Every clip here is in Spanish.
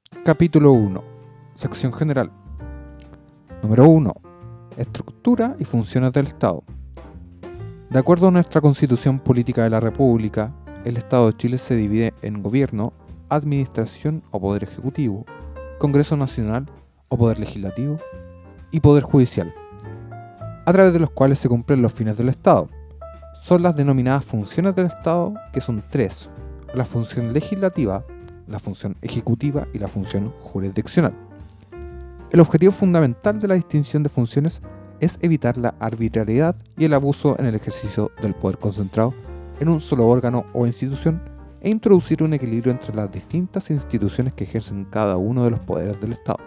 Capítulo 1. Sección general. Número 1. Estructura y funciones del Estado. De acuerdo a nuestra Constitución Política de la República, el Estado de Chile se divide en Gobierno, Administración o Poder Ejecutivo, Congreso Nacional o Poder Legislativo y Poder Judicial, a través de los cuales se cumplen los fines del Estado. Son las denominadas funciones del Estado, que son tres: la función legislativa, la función ejecutiva y la función jurisdiccional. El objetivo fundamental de la distinción de funciones es evitar la arbitrariedad y el abuso en el ejercicio del poder concentrado en un solo órgano o institución e introducir un equilibrio entre las distintas instituciones que ejercen cada uno de los poderes del Estado.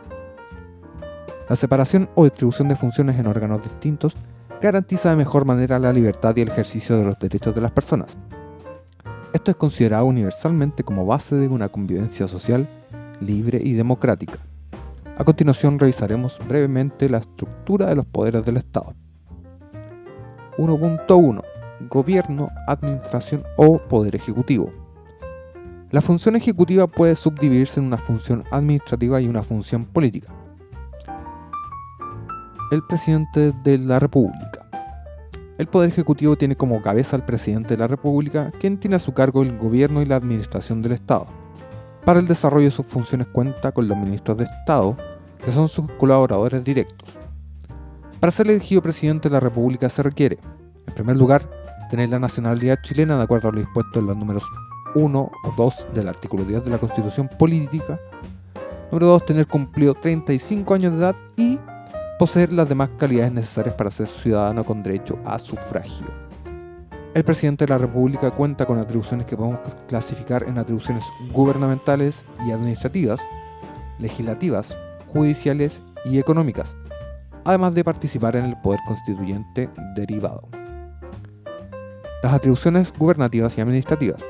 La separación o distribución de funciones en órganos distintos garantiza de mejor manera la libertad y el ejercicio de los derechos de las personas. Esto es considerado universalmente como base de una convivencia social libre y democrática. A continuación revisaremos brevemente la estructura de los poderes del Estado. 1.1. Gobierno, administración o poder ejecutivo. La función ejecutiva puede subdividirse en una función administrativa y una función política. El presidente de la República. El Poder Ejecutivo tiene como cabeza al presidente de la República, quien tiene a su cargo el gobierno y la administración del Estado. Para el desarrollo de sus funciones cuenta con los ministros de Estado, que son sus colaboradores directos. Para ser elegido presidente de la República se requiere, en primer lugar, tener la nacionalidad chilena de acuerdo a lo dispuesto en los números 1 o 2 del artículo 10 de la Constitución Política. Número 2, tener cumplido 35 años de edad y poseer las demás calidades necesarias para ser ciudadano con derecho a sufragio. El presidente de la República cuenta con atribuciones que podemos clasificar en atribuciones gubernamentales y administrativas, legislativas, judiciales y económicas, además de participar en el poder constituyente derivado. Las atribuciones gubernativas y administrativas.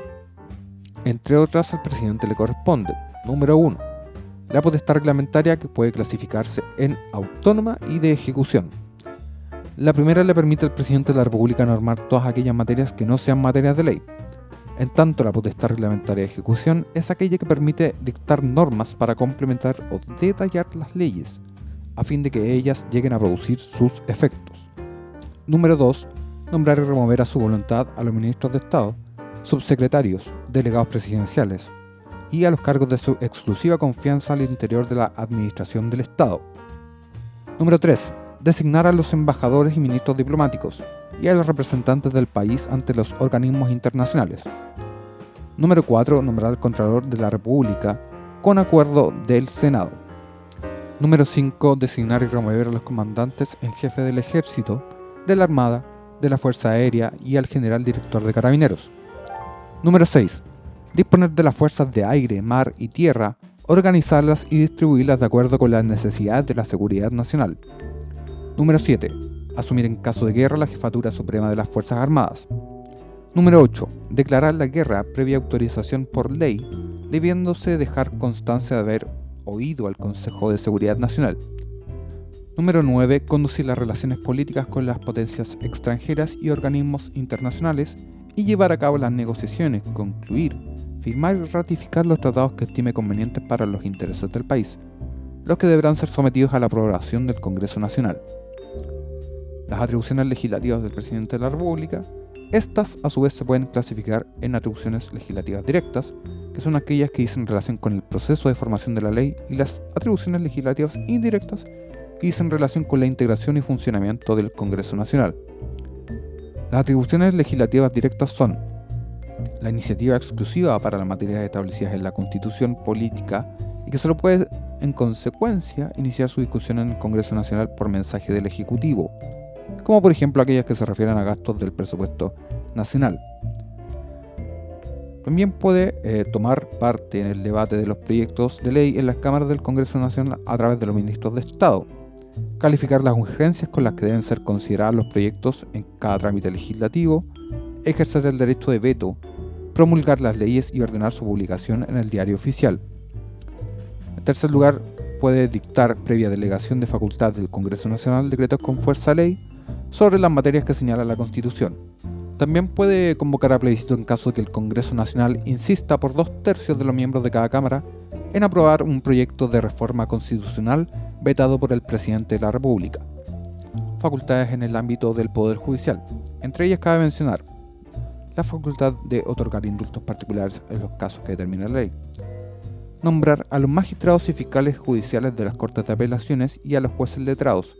Entre otras, al presidente le corresponde: número 1. La potestad reglamentaria, que puede clasificarse en autónoma y de ejecución. La primera le permite al presidente de la República normar todas aquellas materias que no sean materias de ley. En tanto, la potestad reglamentaria de ejecución es aquella que permite dictar normas para complementar o detallar las leyes, a fin de que ellas lleguen a producir sus efectos. Número 2. Nombrar y remover a su voluntad a los ministros de Estado, subsecretarios, delegados presidenciales y a los cargos de su exclusiva confianza al interior de la administración del Estado. Número 3. Designar a los embajadores y ministros diplomáticos y a los representantes del país ante los organismos internacionales. Número 4. Nombrar al Contralor de la República con acuerdo del Senado. Número 5. Designar y remover a los comandantes en jefe del Ejército, de la Armada, de la Fuerza Aérea y al General Director de Carabineros. Número 6. Disponer de las fuerzas de aire, mar y tierra, organizarlas y distribuirlas de acuerdo con las necesidades de la seguridad nacional. Número 7. Asumir en caso de guerra la jefatura suprema de las Fuerzas Armadas. Número 8. Declarar la guerra previa autorización por ley, debiéndose dejar constancia de haber oído al Consejo de Seguridad Nacional. Número 9. Conducir las relaciones políticas con las potencias extranjeras y organismos internacionales y llevar a cabo las negociaciones, concluir, firmar y ratificar los tratados que estime convenientes para los intereses del país, los que deberán ser sometidos a la aprobación del Congreso Nacional. Las atribuciones legislativas del presidente de la República. Estas, a su vez, se pueden clasificar en atribuciones legislativas directas, que son aquellas que dicen relación con el proceso de formación de la ley, y las atribuciones legislativas indirectas, que dicen relación con la integración y funcionamiento del Congreso Nacional. Las atribuciones legislativas directas son la iniciativa exclusiva para las materias establecidas en la Constitución Política y que solo puede, en consecuencia, iniciar su discusión en el Congreso Nacional por mensaje del Ejecutivo, como por ejemplo aquellas que se refieren a gastos del presupuesto nacional. También puede tomar parte en el debate de los proyectos de ley en las cámaras del Congreso Nacional a través de los ministros de Estado, calificar las urgencias con las que deben ser considerados los proyectos en cada trámite legislativo, ejercer el derecho de veto, promulgar las leyes y ordenar su publicación en el diario oficial. En tercer lugar, puede dictar, previa delegación de facultad del Congreso Nacional, decretos con fuerza de ley sobre las materias que señala la Constitución. También puede convocar a plebiscito en caso de que el Congreso Nacional insista por 2/3 de los miembros de cada Cámara en aprobar un proyecto de reforma constitucional vetado por el presidente de la República. Facultades en el ámbito del Poder Judicial. Entre ellas cabe mencionar la facultad de otorgar indultos particulares en los casos que determina la ley, nombrar a los magistrados y fiscales judiciales de las Cortes de Apelaciones y a los jueces letrados,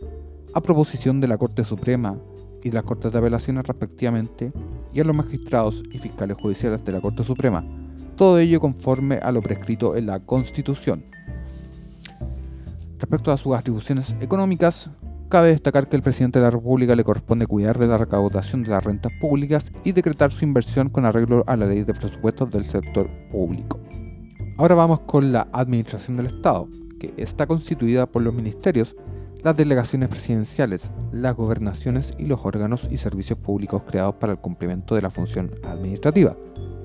a proposición de la Corte Suprema y de las Cortes de Apelaciones respectivamente, y a los magistrados y fiscales judiciales de la Corte Suprema, todo ello conforme a lo prescrito en la Constitución. Respecto a sus atribuciones económicas, cabe destacar que al presidente de la República le corresponde cuidar de la recaudación de las rentas públicas y decretar su inversión con arreglo a la ley de presupuestos del sector público. Ahora vamos con la administración del Estado, que está constituida por los ministerios, las delegaciones presidenciales, las gobernaciones y los órganos y servicios públicos creados para el cumplimiento de la función administrativa,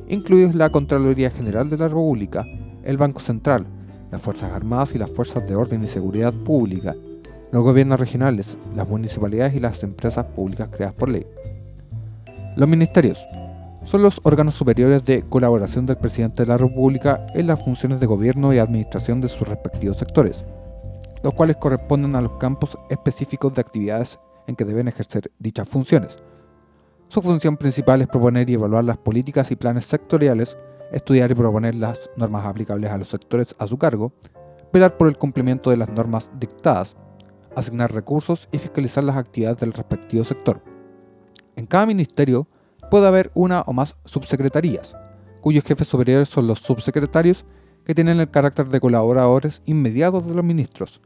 incluidos la Contraloría General de la República, el Banco Central, las Fuerzas Armadas y las Fuerzas de Orden y Seguridad Pública, los gobiernos regionales, las municipalidades y las empresas públicas creadas por ley. Los ministerios son los órganos superiores de colaboración del presidente de la República en las funciones de gobierno y administración de sus respectivos sectores, los cuales corresponden a los campos específicos de actividades en que deben ejercer dichas funciones. Su función principal es proponer y evaluar las políticas y planes sectoriales, estudiar y proponer las normas aplicables a los sectores a su cargo, velar por el cumplimiento de las normas dictadas, asignar recursos y fiscalizar las actividades del respectivo sector. En cada ministerio puede haber una o más subsecretarías, cuyos jefes superiores son los subsecretarios, que tienen el carácter de colaboradores inmediatos de los ministros.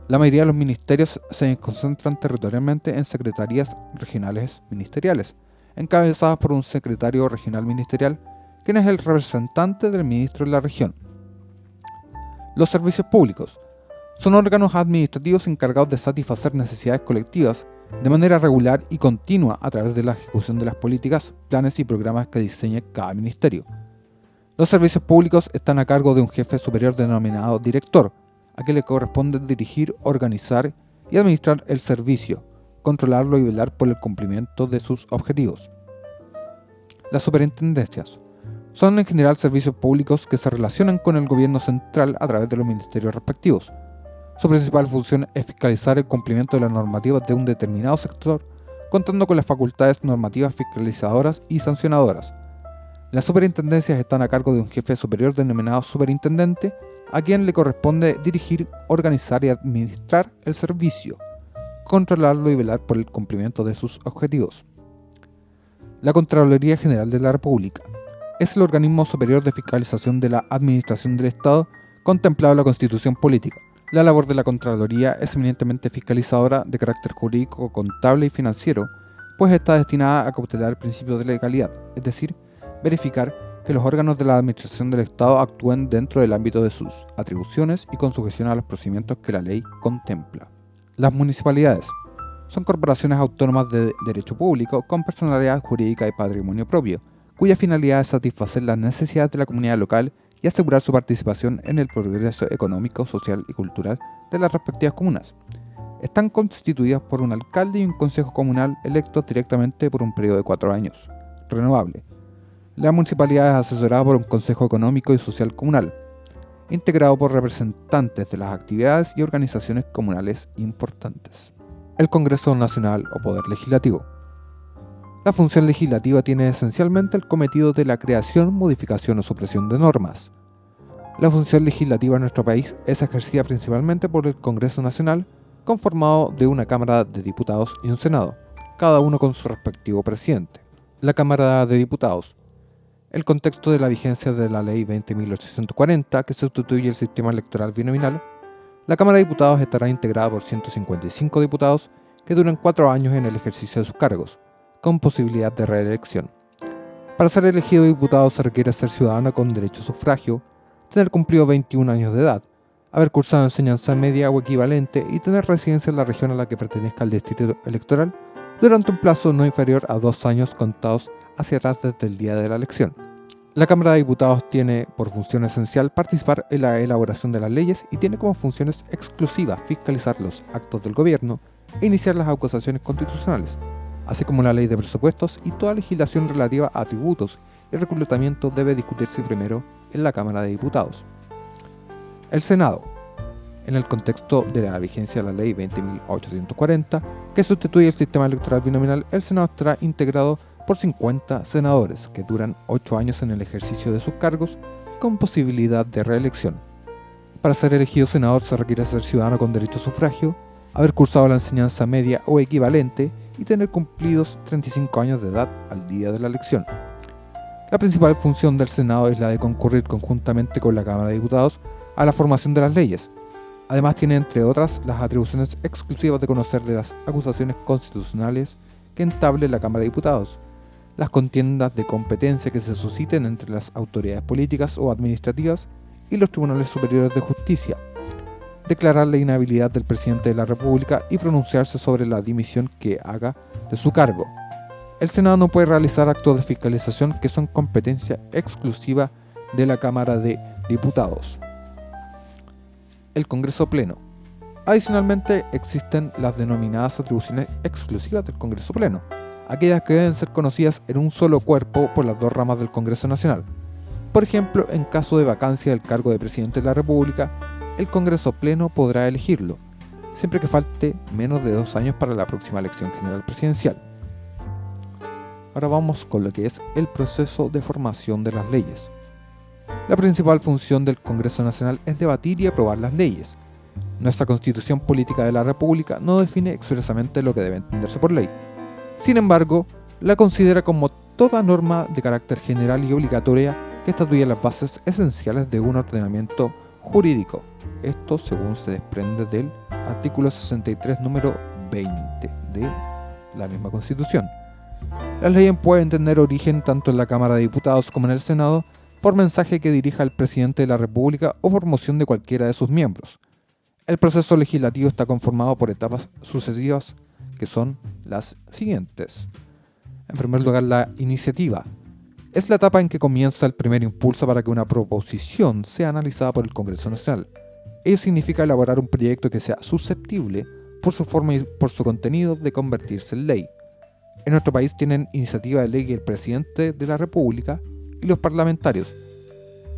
La mayoría de los ministerios se concentran territorialmente en secretarías regionales ministeriales, encabezadas por un secretario regional ministerial, quien es el representante del ministro en la región. Los servicios públicos son órganos administrativos encargados de satisfacer necesidades colectivas de manera regular y continua a través de la ejecución de las políticas, planes y programas que diseñe cada ministerio. Los servicios públicos están a cargo de un jefe superior denominado director, a quien le corresponde dirigir, organizar y administrar el servicio, controlarlo y velar por el cumplimiento de sus objetivos. Las superintendencias son en general servicios públicos que se relacionan con el gobierno central a través de los ministerios respectivos. Su principal función es fiscalizar el cumplimiento de las normativas de un determinado sector, contando con las facultades normativas fiscalizadoras y sancionadoras. Las superintendencias están a cargo de un jefe superior denominado superintendente, a quien le corresponde dirigir, organizar y administrar el servicio, controlarlo y velar por el cumplimiento de sus objetivos. La Contraloría General de la República es el organismo superior de fiscalización de la administración del Estado contemplado en la Constitución Política. La labor de la Contraloría es eminentemente fiscalizadora de carácter jurídico, contable y financiero, pues está destinada a cautelar el principio de legalidad, es decir, verificar que los órganos de la administración del Estado actúen dentro del ámbito de sus atribuciones y con sujeción a los procedimientos que la ley contempla. Las municipalidades son corporaciones autónomas de derecho público con personalidad jurídica y patrimonio propio, cuya finalidad es satisfacer las necesidades de la comunidad local y asegurar su participación en el progreso económico, social y cultural de las respectivas comunas. Están constituidas por un alcalde y un consejo comunal electos directamente por un periodo de 4 años, renovable. La municipalidad es asesorada por un consejo económico y social comunal, integrado por representantes de las actividades y organizaciones comunales importantes. El Congreso Nacional o Poder Legislativo. La función legislativa tiene esencialmente el cometido de la creación, modificación o supresión de normas. La función legislativa en nuestro país es ejercida principalmente por el Congreso Nacional, conformado de una Cámara de Diputados y un Senado, cada uno con su respectivo presidente. La Cámara de Diputados. El contexto de la vigencia de la Ley 20.840, que sustituye el sistema electoral binominal, la Cámara de Diputados estará integrada por 155 diputados que duran 4 años en el ejercicio de sus cargos, con posibilidad de reelección. Para ser elegido diputado se requiere ser ciudadano con derecho a sufragio, tener cumplido 21 años de edad, haber cursado enseñanza media o equivalente y tener residencia en la región a la que pertenezca el distrito electoral durante un plazo no inferior a 2 años contados hacia atrás desde el día de la elección. La Cámara de Diputados tiene por función esencial participar en la elaboración de las leyes y tiene como funciones exclusivas fiscalizar los actos del gobierno e iniciar las acusaciones constitucionales, así como la ley de presupuestos, y toda legislación relativa a tributos y reclutamiento debe discutirse primero en la Cámara de Diputados. El Senado. En el contexto de la vigencia de la Ley 20.840, que sustituye el sistema electoral binominal, el Senado estará integrado por 50 senadores, que duran 8 años en el ejercicio de sus cargos, con posibilidad de reelección. Para ser elegido senador se requiere ser ciudadano con derecho a sufragio, haber cursado la enseñanza media o equivalente y tener cumplidos 35 años de edad al día de la elección. La principal función del Senado es la de concurrir conjuntamente con la Cámara de Diputados a la formación de las leyes. Además tiene, entre otras, las atribuciones exclusivas de conocer de las acusaciones constitucionales que entable la Cámara de Diputados, las contiendas de competencia que se susciten entre las autoridades políticas o administrativas y los tribunales superiores de justicia, declarar la inhabilidad del presidente de la República y pronunciarse sobre la dimisión que haga de su cargo. El Senado no puede realizar actos de fiscalización que son competencia exclusiva de la Cámara de Diputados. El Congreso Pleno. Adicionalmente, existen las denominadas atribuciones exclusivas del Congreso Pleno, aquellas que deben ser conocidas en un solo cuerpo por las dos ramas del Congreso Nacional. Por ejemplo, en caso de vacancia del cargo de presidente de la República, el Congreso Pleno podrá elegirlo, siempre que falte menos de 2 años para la próxima elección general presidencial. Ahora vamos con lo que es el proceso de formación de las leyes. La principal función del Congreso Nacional es debatir y aprobar las leyes. Nuestra Constitución Política de la República no define expresamente lo que debe entenderse por ley. Sin embargo, la considera como toda norma de carácter general y obligatoria que estatuye las bases esenciales de un ordenamiento jurídico. Esto según se desprende del artículo 63, número 20 de la misma Constitución. Las leyes pueden tener origen tanto en la Cámara de Diputados como en el Senado, por mensaje que dirija el presidente de la República o por moción de cualquiera de sus miembros. El proceso legislativo está conformado por etapas sucesivas que son las siguientes. En primer lugar, la iniciativa. Es la etapa en que comienza el primer impulso para que una proposición sea analizada por el Congreso Nacional. Ello significa elaborar un proyecto que sea susceptible, por su forma y por su contenido, de convertirse en ley. En nuestro país tienen iniciativa de ley el presidente de la República y los parlamentarios.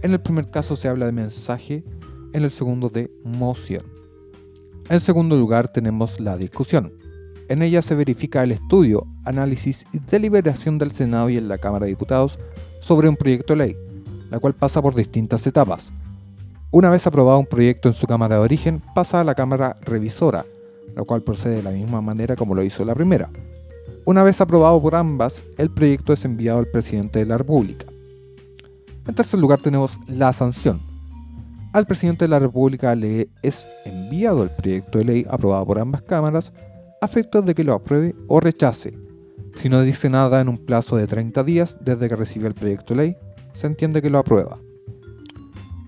En el primer caso se habla de mensaje, en el segundo de moción. En segundo lugar tenemos la discusión. En ella se verifica el estudio, análisis y deliberación del Senado y en la Cámara de Diputados sobre un proyecto de ley, la cual pasa por distintas etapas. Una vez aprobado un proyecto en su Cámara de origen, pasa a la Cámara Revisora, la cual procede de la misma manera como lo hizo la primera. Una vez aprobado por ambas, el proyecto es enviado al presidente de la República. En tercer lugar tenemos la sanción. Al presidente de la República le es enviado el proyecto de ley aprobado por ambas cámaras a efectos de que lo apruebe o rechace. Si no dice nada en un plazo de 30 días desde que recibe el proyecto de ley, se entiende que lo aprueba.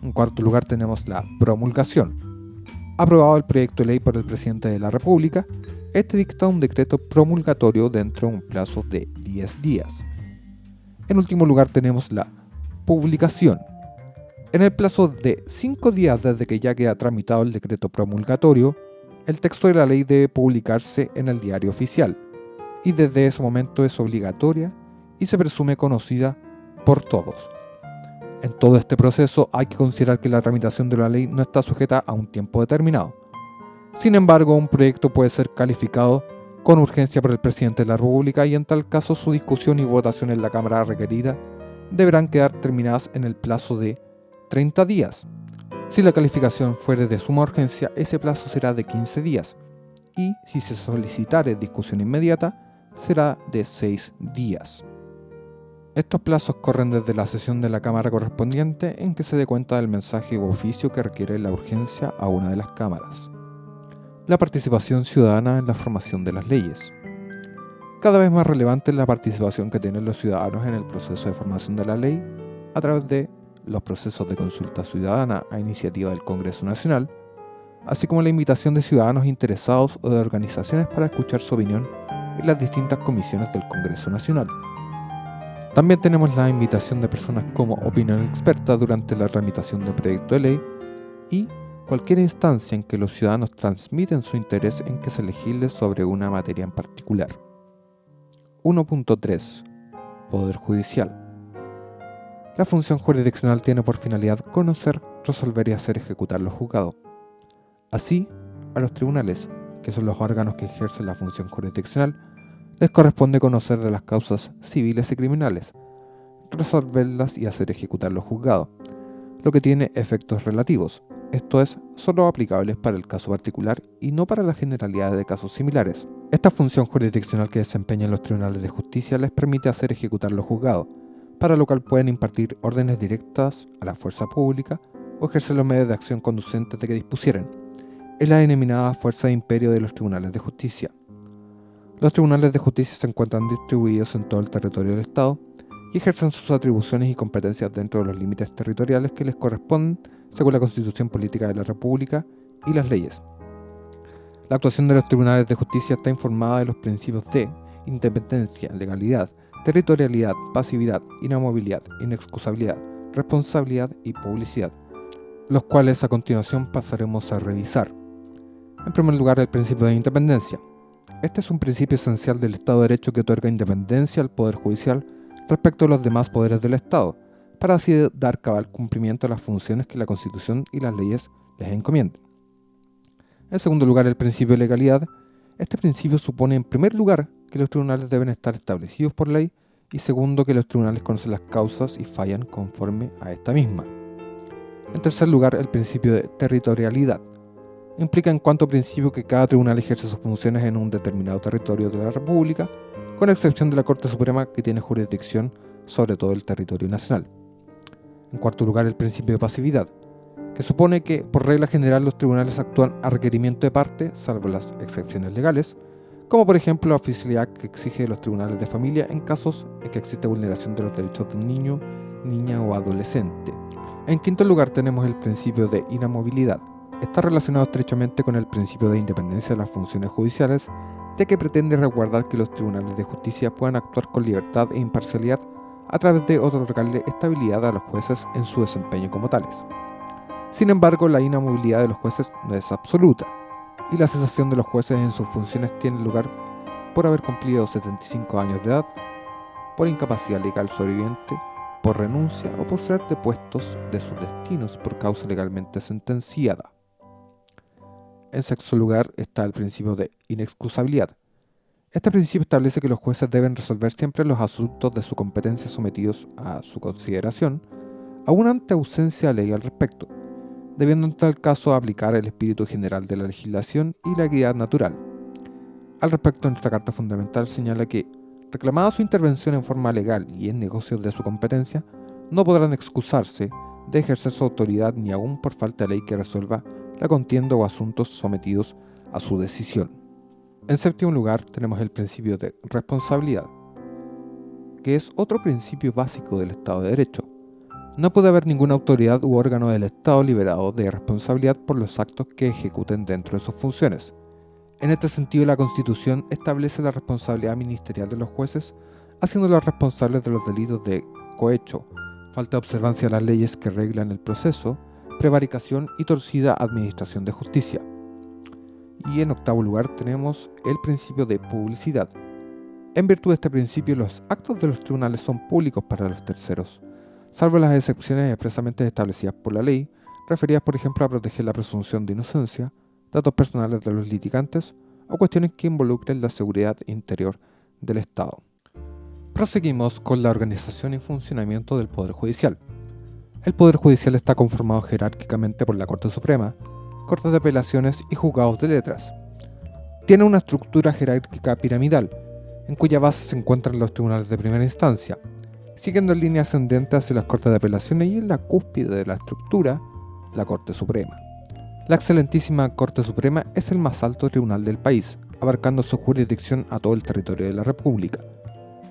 En cuarto lugar tenemos la promulgación. Aprobado el proyecto de ley por el presidente de la República, este dicta un decreto promulgatorio dentro de un plazo de 10 días. En último lugar tenemos la publicación. En el plazo de 5 días desde que ya queda tramitado el decreto promulgatorio, el texto de la ley debe publicarse en el Diario Oficial, y desde ese momento es obligatoria y se presume conocida por todos. En todo este proceso hay que considerar que la tramitación de la ley no está sujeta a un tiempo determinado. Sin embargo, un proyecto puede ser calificado con urgencia por el presidente de la República y en tal caso su discusión y votación en la Cámara requerida deberán quedar terminadas en el plazo de 30 días. Si la calificación fuere de suma urgencia, ese plazo será de 15 días y si se solicitare discusión inmediata, será de 6 días. Estos plazos corren desde la sesión de la Cámara correspondiente en que se dé cuenta del mensaje u oficio que requiere la urgencia a una de las cámaras. La participación ciudadana en la formación de las leyes. Cada vez más relevante es la participación que tienen los ciudadanos en el proceso de formación de la ley a través de los procesos de consulta ciudadana a iniciativa del Congreso Nacional, así como la invitación de ciudadanos interesados o de organizaciones para escuchar su opinión en las distintas comisiones del Congreso Nacional. También tenemos la invitación de personas como opinión experta durante la tramitación del proyecto de ley y cualquier instancia en que los ciudadanos transmiten su interés en que se legisle sobre una materia en particular. 1.3. Poder Judicial. La función jurisdiccional tiene por finalidad conocer resolver y hacer ejecutar lo juzgado. Así, a los tribunales, que son los órganos que ejercen la función jurisdiccional, les corresponde conocer de las causas civiles y criminales, resolverlas y hacer ejecutar lo juzgado, lo que tiene efectos relativos, esto es, solo aplicables para el caso particular y no para la generalidad de casos similares. Esta función jurisdiccional que desempeñan los tribunales de justicia les permite hacer ejecutar lo juzgado, para lo cual pueden impartir órdenes directas a la fuerza pública o ejercer los medios de acción conducentes de que dispusieren. Es la denominada fuerza de imperio de los tribunales de justicia. Los tribunales de justicia se encuentran distribuidos en todo el territorio del Estado y ejercen sus atribuciones y competencias dentro de los límites territoriales que les corresponden según la Constitución Política de la República y las leyes. La actuación de los tribunales de justicia está informada de los principios de independencia, legalidad, territorialidad, pasividad, inamovilidad, inexcusabilidad, responsabilidad y publicidad, los cuales a continuación pasaremos a revisar. En primer lugar, el principio de independencia. Este es un principio esencial del Estado de Derecho que otorga independencia al Poder Judicial respecto a los demás poderes del Estado, para así dar cabal cumplimiento a las funciones que la Constitución y las leyes les encomienden. En segundo lugar, el principio de legalidad. Este principio supone, en primer lugar, que los tribunales deben estar establecidos por ley y segundo, que los tribunales conocen las causas y fallan conforme a esta misma. En tercer lugar, el principio de territorialidad. Implica en cuanto principio que cada tribunal ejerce sus funciones en un determinado territorio de la República, con excepción de la Corte Suprema que tiene jurisdicción sobre todo el territorio nacional. En cuarto lugar, el principio de pasividad, que supone que, por regla general, los tribunales actúan a requerimiento de parte, salvo las excepciones legales, como por ejemplo la oficialidad que exige de los tribunales de familia en casos en que existe vulneración de los derechos de un niño, niña o adolescente. En quinto lugar tenemos el principio de inamovilidad. Está relacionado estrechamente con el principio de independencia de las funciones judiciales, ya que pretende resguardar que los tribunales de justicia puedan actuar con libertad e imparcialidad a través de otorgarle estabilidad a los jueces en su desempeño como tales. Sin embargo, la inamovilidad de los jueces no es absoluta, y la cesación de los jueces en sus funciones tiene lugar por haber cumplido 75 años de edad, por incapacidad legal sobreviviente, por renuncia o por ser depuestos de sus destinos por causa legalmente sentenciada. En sexto lugar está el principio de inexcusabilidad. Este principio establece que los jueces deben resolver siempre los asuntos de su competencia sometidos a su consideración, aun ante ausencia de ley al respecto, debiendo en tal caso aplicar el espíritu general de la legislación y la equidad natural. Al respecto, nuestra Carta Fundamental señala que, reclamada su intervención en forma legal y en negocios de su competencia, no podrán excusarse de ejercer su autoridad ni aun por falta de ley que resuelva la contienda o asuntos sometidos a su decisión. En séptimo lugar tenemos el principio de responsabilidad, que es otro principio básico del Estado de Derecho. No puede haber ninguna autoridad u órgano del Estado liberado de responsabilidad por los actos que ejecuten dentro de sus funciones. En este sentido, la Constitución establece la responsabilidad ministerial de los jueces, haciéndolos responsables de los delitos de cohecho, falta de observancia de las leyes que reglan el proceso, prevaricación y torcida administración de justicia. Y en octavo lugar tenemos el principio de publicidad. En virtud de este principio, los actos de los tribunales son públicos para los terceros, salvo las excepciones expresamente establecidas por la ley, referidas por ejemplo a proteger la presunción de inocencia, datos personales de los litigantes o cuestiones que involucren la seguridad interior del Estado. Proseguimos con la organización y funcionamiento del Poder Judicial. El Poder Judicial está conformado jerárquicamente por la Corte Suprema, Cortes de Apelaciones y Juzgados de Letras. Tiene una estructura jerárquica piramidal, en cuya base se encuentran los tribunales de primera instancia, siguiendo en línea ascendente hacia las Cortes de Apelaciones y en la cúspide de la estructura, la Corte Suprema. La excelentísima Corte Suprema es el más alto tribunal del país, abarcando su jurisdicción a todo el territorio de la República.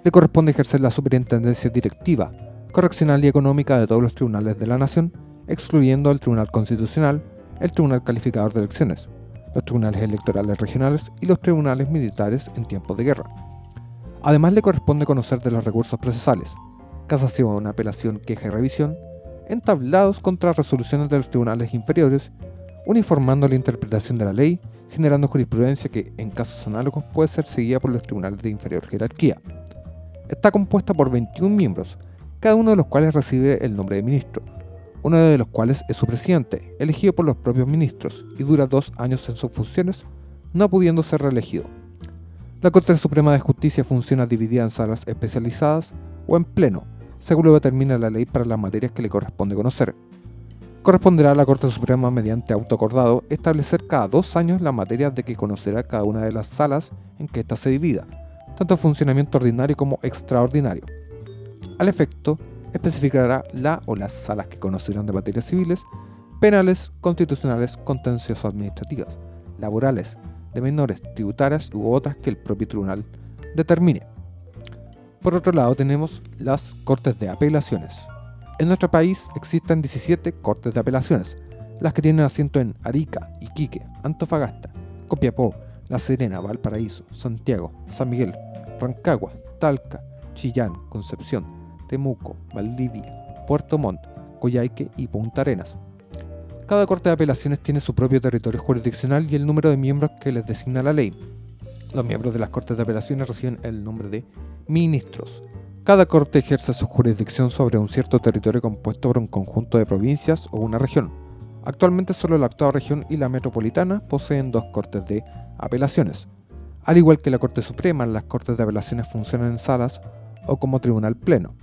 Le corresponde ejercer la superintendencia directiva, correccional y económica de todos los tribunales de la nación, excluyendo el Tribunal Constitucional, el Tribunal Calificador de Elecciones, los tribunales electorales regionales y los tribunales militares en tiempos de guerra. Además, le corresponde conocer de los recursos procesales, casación, apelación, queja y revisión, entablados contra resoluciones de los tribunales inferiores, uniformando la interpretación de la ley, generando jurisprudencia que, en casos análogos, puede ser seguida por los tribunales de inferior jerarquía. Está compuesta por 21 miembros, cada uno de los cuales recibe el nombre de ministro, uno de los cuales es su presidente, elegido por los propios ministros, y dura 2 años en sus funciones, no pudiendo ser reelegido. La Corte Suprema de Justicia funciona dividida en salas especializadas o en pleno, según lo determina la ley para las materias que le corresponde conocer. Corresponderá a la Corte Suprema, mediante auto acordado, establecer cada 2 años las materias de que conocerá cada una de las salas en que ésta se divida, tanto en funcionamiento ordinario como extraordinario. Al efecto, especificará la o las salas que conocerán de materias civiles, penales, constitucionales, contencioso-administrativas, laborales, de menores, tributarias u otras que el propio tribunal determine. Por otro lado, tenemos las Cortes de Apelaciones. En nuestro país existen 17 Cortes de Apelaciones, las que tienen asiento en Arica, Iquique, Antofagasta, Copiapó, La Serena, Valparaíso, Santiago, San Miguel, Rancagua, Talca, Chillán, Concepción, Temuco, Valdivia, Puerto Montt, Coyhaique y Punta Arenas. Cada Corte de Apelaciones tiene su propio territorio jurisdiccional y el número de miembros que les designa la ley. Los miembros de las Cortes de Apelaciones reciben el nombre de ministros. Cada corte ejerce su jurisdicción sobre un cierto territorio compuesto por un conjunto de provincias o una región. Actualmente solo la octava región y la metropolitana poseen 2 cortes de apelaciones. Al igual que la Corte Suprema, las Cortes de Apelaciones funcionan en salas o como tribunal pleno.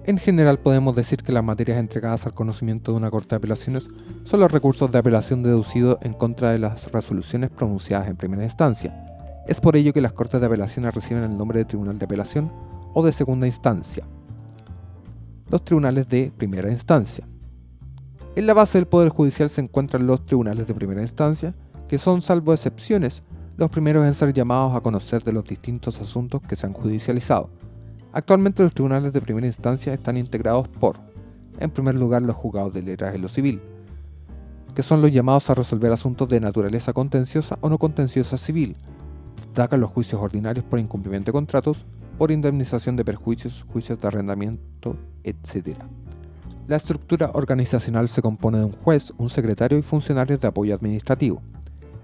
En general podemos decir que las materias entregadas al conocimiento de una Corte de Apelaciones son los recursos de apelación deducidos en contra de las resoluciones pronunciadas en primera instancia. Es por ello que las Cortes de Apelaciones reciben el nombre de Tribunal de Apelación o de segunda instancia. Los tribunales de primera instancia. En la base del Poder Judicial se encuentran los tribunales de primera instancia, que son, salvo excepciones, los primeros en ser llamados a conocer de los distintos asuntos que se han judicializado. Actualmente los tribunales de primera instancia están integrados por, en primer lugar, los juzgados de letras en lo civil, que son los llamados a resolver asuntos de naturaleza contenciosa o no contenciosa civil. Destacan los juicios ordinarios por incumplimiento de contratos, por indemnización de perjuicios, juicios de arrendamiento, etc. La estructura organizacional se compone de un juez, un secretario y funcionarios de apoyo administrativo.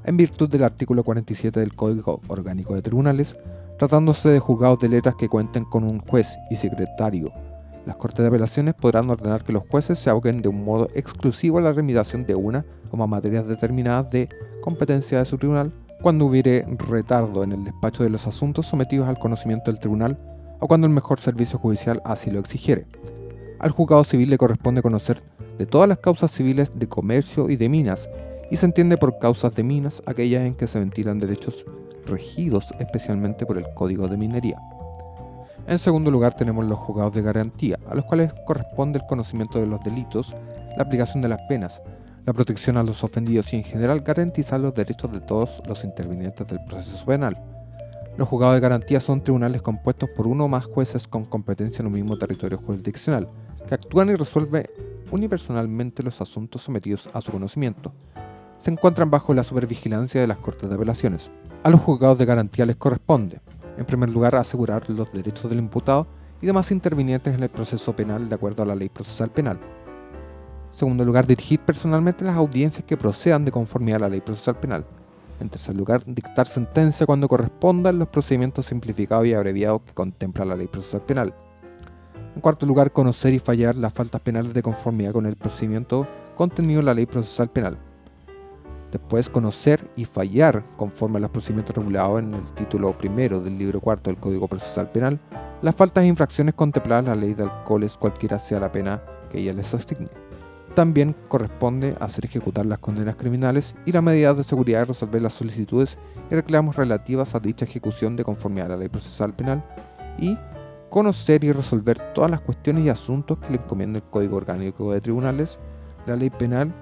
En virtud del artículo 47 del Código Orgánico de Tribunales, tratándose de juzgados de letras que cuenten con un juez y secretario, las Cortes de Apelaciones podrán ordenar que los jueces se aboguen de un modo exclusivo a la remediación de una o más materias determinadas de competencia de su tribunal, cuando hubiere retardo en el despacho de los asuntos sometidos al conocimiento del tribunal o cuando el mejor servicio judicial así lo exigiere. Al juzgado civil le corresponde conocer de todas las causas civiles de comercio y de minas, y se entiende por causas de minas aquellas en que se ventilan derechos regidos especialmente por el Código de Minería. En segundo lugar tenemos los juzgados de garantía, a los cuales corresponde el conocimiento de los delitos, la aplicación de las penas, la protección a los ofendidos y en general garantizar los derechos de todos los intervinientes del proceso penal. Los juzgados de garantía son tribunales compuestos por uno o más jueces con competencia en un mismo territorio jurisdiccional, que actúan y resuelven unipersonalmente los asuntos sometidos a su conocimiento. Se encuentran bajo la supervigilancia de las Cortes de Apelaciones. A los juzgados de garantía les corresponde, en primer lugar, asegurar los derechos del imputado y demás intervinientes en el proceso penal de acuerdo a la Ley Procesal Penal. En segundo lugar, dirigir personalmente las audiencias que procedan de conformidad a la Ley Procesal Penal. En tercer lugar, dictar sentencia cuando corresponda en los procedimientos simplificados y abreviados que contempla la Ley Procesal Penal. En cuarto lugar, conocer y fallar las faltas penales de conformidad con el procedimiento contenido en la Ley Procesal Penal. Después, conocer y fallar, conforme a los procedimientos regulados en el título primero del libro cuarto del Código Procesal Penal, las faltas e infracciones contempladas en la ley de alcoholes, cualquiera sea la pena que ella les asigne. También corresponde hacer ejecutar las condenas criminales y las medidas de seguridad y resolver las solicitudes y reclamos relativas a dicha ejecución de conformidad a la Ley Procesal Penal y conocer y resolver todas las cuestiones y asuntos que le encomienda el Código Orgánico de Tribunales, la Ley Penal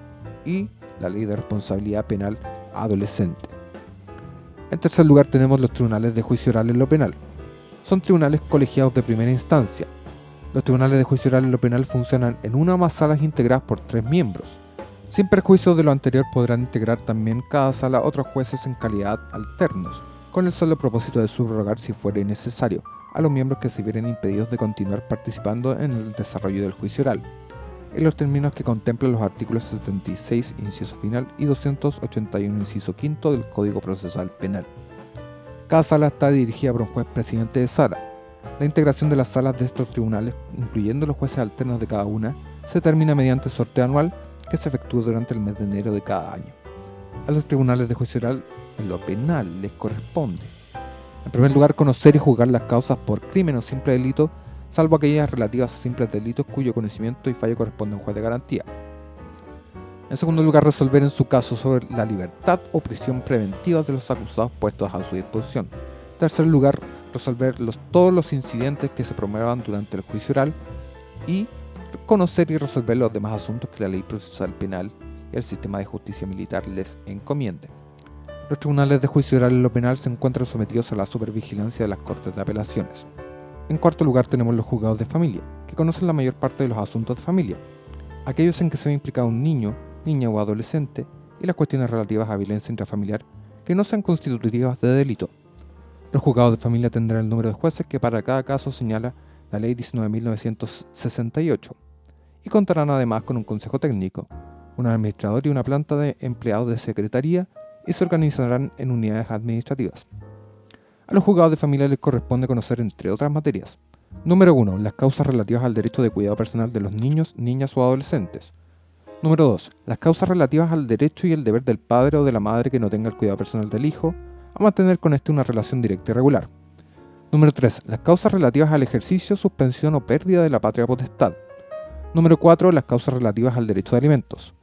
y la Ley de Responsabilidad Penal Adolescente. En tercer lugar tenemos los tribunales de juicio oral en lo penal. Son tribunales colegiados de primera instancia. Los tribunales de juicio oral en lo penal funcionan en una o más salas integradas por 3 miembros. Sin perjuicio de lo anterior, podrán integrar también cada sala otros jueces en calidad alternos, con el solo propósito de subrogar, si fuere necesario, a los miembros que se vieren impedidos de continuar participando en el desarrollo del juicio oral, en los términos que contemplan los artículos 76, inciso final, y 281, inciso quinto del Código Procesal Penal. Cada sala está dirigida por un juez presidente de sala. La integración de las salas de estos tribunales, incluyendo los jueces alternos de cada una, se determina mediante sorteo anual que se efectúa durante el mes de enero de cada año. A los tribunales de juicio oral en lo penal les corresponde, en primer lugar, conocer y juzgar las causas por crimen o simple delito, salvo aquellas relativas a simples delitos cuyo conocimiento y fallo corresponde a un juez de garantía. En segundo lugar, resolver en su caso sobre la libertad o prisión preventiva de los acusados puestos a su disposición. En tercer lugar, resolver todos los incidentes que se promuevan durante el juicio oral y conocer y resolver los demás asuntos que la ley procesal penal y el sistema de justicia militar les encomiende. Los tribunales de juicio oral en lo penal se encuentran sometidos a la supervigilancia de las Cortes de Apelaciones. En cuarto lugar tenemos los juzgados de familia, que conocen la mayor parte de los asuntos de familia, aquellos en que se ve implicado un niño, niña o adolescente, y las cuestiones relativas a violencia intrafamiliar que no sean constitutivas de delito. Los juzgados de familia tendrán el número de jueces que para cada caso señala la Ley 19.968, y contarán además con un consejo técnico, un administrador y una planta de empleados de secretaría, y se organizarán en unidades administrativas. A los juzgados de familia les corresponde conocer, entre otras materias: número 1, las causas relativas al derecho de cuidado personal de los niños, niñas o adolescentes. Número 2, las causas relativas al derecho y el deber del padre o de la madre que no tenga el cuidado personal del hijo a mantener con este una relación directa y regular. Número 3, las causas relativas al ejercicio, suspensión o pérdida de la patria potestad. Número 4, las causas relativas al derecho de alimentos.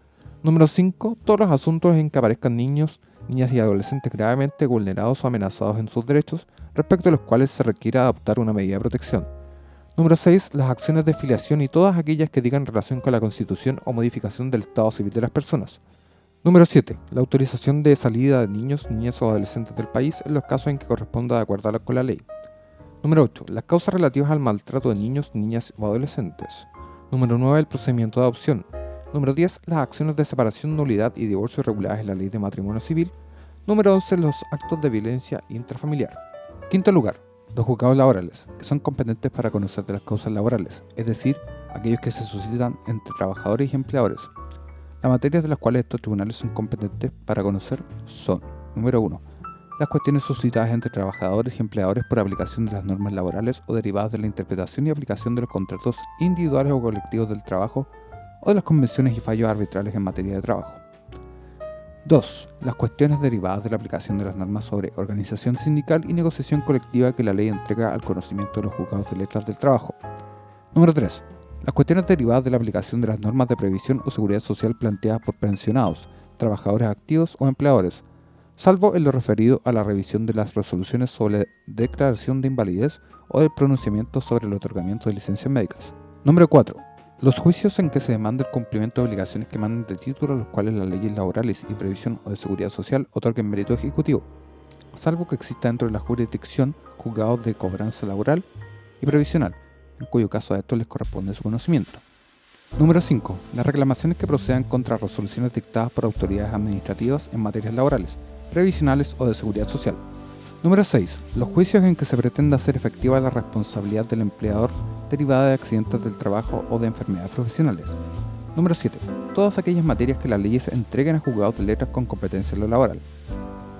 Número 5, todos los asuntos en que aparezcan niños, niñas y adolescentes gravemente vulnerados o amenazados en sus derechos, respecto a los cuales se requiera adoptar una medida de protección. Número 6, las acciones de filiación y todas aquellas que digan relación con la constitución o modificación del estado civil de las personas. Número 7, la autorización de salida de niños, niñas o adolescentes del país en los casos en que corresponda de acuerdo con la ley. Número 8, las causas relativas al maltrato de niños, niñas o adolescentes. Número 9, el procedimiento de adopción. Número 10, las acciones de separación, nulidad y divorcio reguladas en la ley de matrimonio civil. Número 11, los actos de violencia intrafamiliar. Quinto lugar, los juzgados laborales, que son competentes para conocer de las causas laborales, es decir, aquellos que se suscitan entre trabajadores y empleadores. Las materias de las cuales estos tribunales son competentes para conocer son: número 1, las cuestiones suscitadas entre trabajadores y empleadores por aplicación de las normas laborales o derivadas de la interpretación y aplicación de los contratos individuales o colectivos del trabajo o de las convenciones y fallos arbitrales en materia de trabajo. 2. Las cuestiones derivadas de la aplicación de las normas sobre organización sindical y negociación colectiva que la ley entrega al conocimiento de los juzgados de letras del trabajo. Número 3. Las cuestiones derivadas de la aplicación de las normas de previsión o seguridad social planteadas por pensionados, trabajadores activos o empleadores, salvo en lo referido a la revisión de las resoluciones sobre declaración de invalidez o del pronunciamiento sobre el otorgamiento de licencias médicas. Número 4. Los juicios en que se demanda el cumplimiento de obligaciones que emanan de títulos a los cuales las leyes laborales y previsión o de seguridad social otorguen mérito ejecutivo, salvo que exista dentro de la jurisdicción juzgados de cobranza laboral y previsional, en cuyo caso a estos les corresponde su conocimiento. Número 5. Las reclamaciones que procedan contra resoluciones dictadas por autoridades administrativas en materias laborales, previsionales o de seguridad social. Número 6. Los juicios en que se pretenda hacer efectiva la responsabilidad del empleador derivada de accidentes del trabajo o de enfermedades profesionales. Número 7. Todas aquellas materias que las leyes entreguen a juzgados de letras con competencia en lo laboral.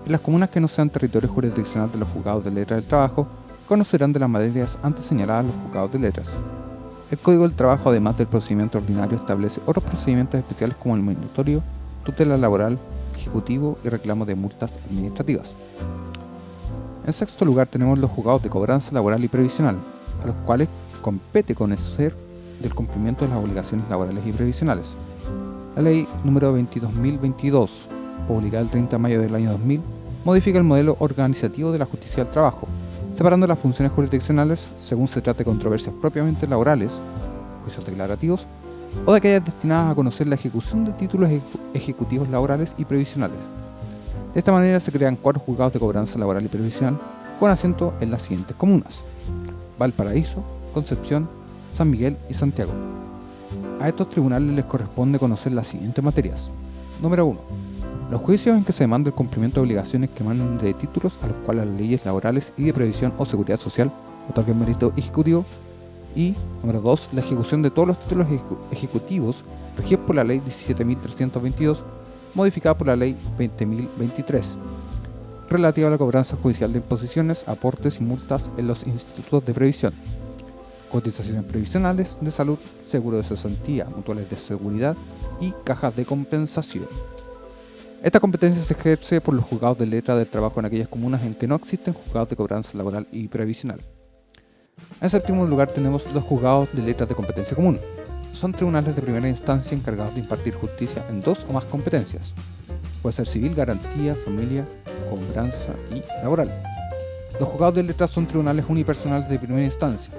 En las comunas que no sean territorio jurisdiccional de los juzgados de letras del trabajo, conocerán de las materias antes señaladas los juzgados de letras. El Código del Trabajo, además del procedimiento ordinario, establece otros procedimientos especiales como el minatorio, tutela laboral, ejecutivo y reclamo de multas administrativas. En sexto lugar tenemos los juzgados de cobranza laboral y previsional, a los cuales compete conocer del cumplimiento de las obligaciones laborales y previsionales. La ley número 22.022, publicada el 30 de mayo del año 2000, modifica el modelo organizativo de la justicia del trabajo, separando las funciones jurisdiccionales según se trate de controversias propiamente laborales, juicios declarativos, o de aquellas destinadas a conocer la ejecución de títulos ejecutivos laborales y previsionales. De esta manera se crean 4 juzgados de cobranza laboral y previsional con asiento en las siguientes comunas: Valparaíso, Concepción, San Miguel y Santiago. A estos tribunales les corresponde conocer las siguientes materias. Número 1. Los juicios en que se demanda el cumplimiento de obligaciones que emanan de títulos a los cuales las leyes laborales y de previsión o seguridad social otorguen mérito ejecutivo. Y, número 2, la ejecución de todos los títulos ejecutivos regidos por la Ley 17.322, modificada por la Ley 20.023, relativa a la cobranza judicial de imposiciones, aportes y multas en los institutos de previsión. cotizaciones previsionales, de salud, seguro de cesantía, mutuales de seguridad y cajas de compensación. Esta competencia se ejerce por los juzgados de letra del trabajo en aquellas comunas en que no existen juzgados de cobranza laboral y previsional. En séptimo lugar tenemos los juzgados de letras de competencia común. Son tribunales de primera instancia encargados de impartir justicia en dos o más competencias. Puede ser civil, garantía, familia, cobranza y laboral. Los juzgados de letras son tribunales unipersonales de primera instancia.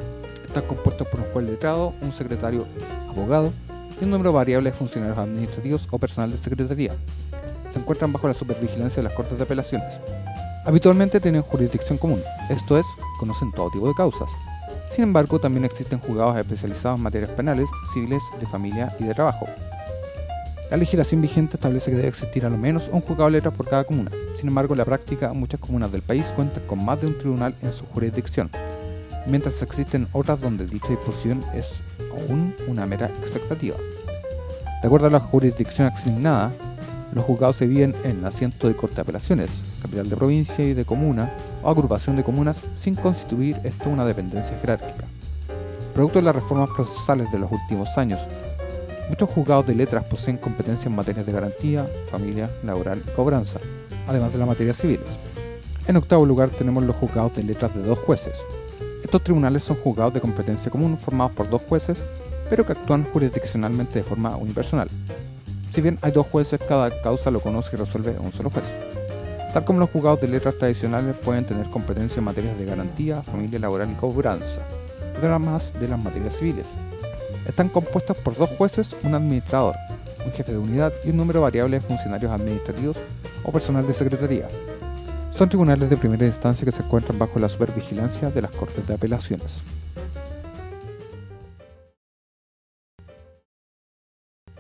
Están compuestos por un juez letrado, un secretario abogado y un número variable de funcionarios administrativos o personal de secretaría. Se encuentran bajo la supervigilancia de las Cortes de Apelaciones. Habitualmente tienen jurisdicción común, esto es, conocen todo tipo de causas. Sin embargo, también existen juzgados especializados en materias penales, civiles, de familia y de trabajo. La legislación vigente establece que debe existir al menos un juzgado de letras por cada comuna. Sin embargo, en la práctica, muchas comunas del país cuentan con más de un tribunal en su jurisdicción, mientras existen otras donde dicha disposición es aún una mera expectativa. De acuerdo a la jurisdicción asignada, los juzgados se dividen en asiento de Corte de Apelaciones, capital de provincia y de comuna o agrupación de comunas sin constituir esto una dependencia jerárquica. Producto de las reformas procesales de los últimos años, muchos juzgados de letras poseen competencia en materias de garantía, familia, laboral y cobranza, además de las materias civiles. En octavo lugar tenemos los juzgados de letras de dos jueces. Estos tribunales son juzgados de competencia común formados por dos jueces, pero que actúan jurisdiccionalmente de forma unipersonal. Si bien hay dos jueces, cada causa lo conoce y resuelve un solo juez. Tal como los juzgados de letras tradicionales pueden tener competencia en materias de garantía, familia, laboral y cobranza, además de las materias civiles. Están compuestos por dos jueces, un administrador, un jefe de unidad y un número variable de funcionarios administrativos o personal de secretaría. Son tribunales de primera instancia que se encuentran bajo la supervigilancia de las Cortes de Apelaciones.